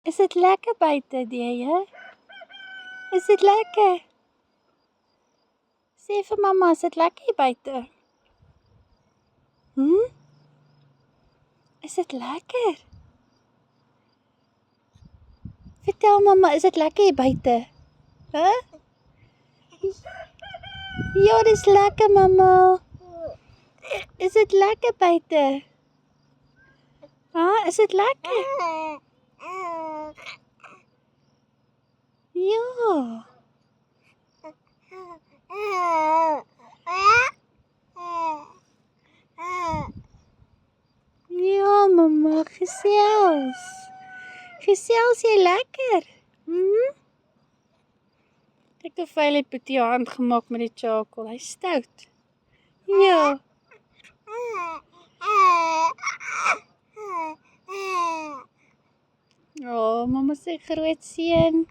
Is dit lekker buite, Deja? Is dit lekker? Sê vir mamma, is dit lekker hier buite? Is dit lekker? Vertel mamma, is dit lekker hier buite? Huh? Ja, dis lekker mamma. Is dit lekker buite? Is dit lekker? Ja. Ja, mamma, gesels. Gesels jy lekker? Ek het 'n vuile Boetie hand gemaak met die charcoal. Hy's stout. Ja. Oh, mamma sê groot seun.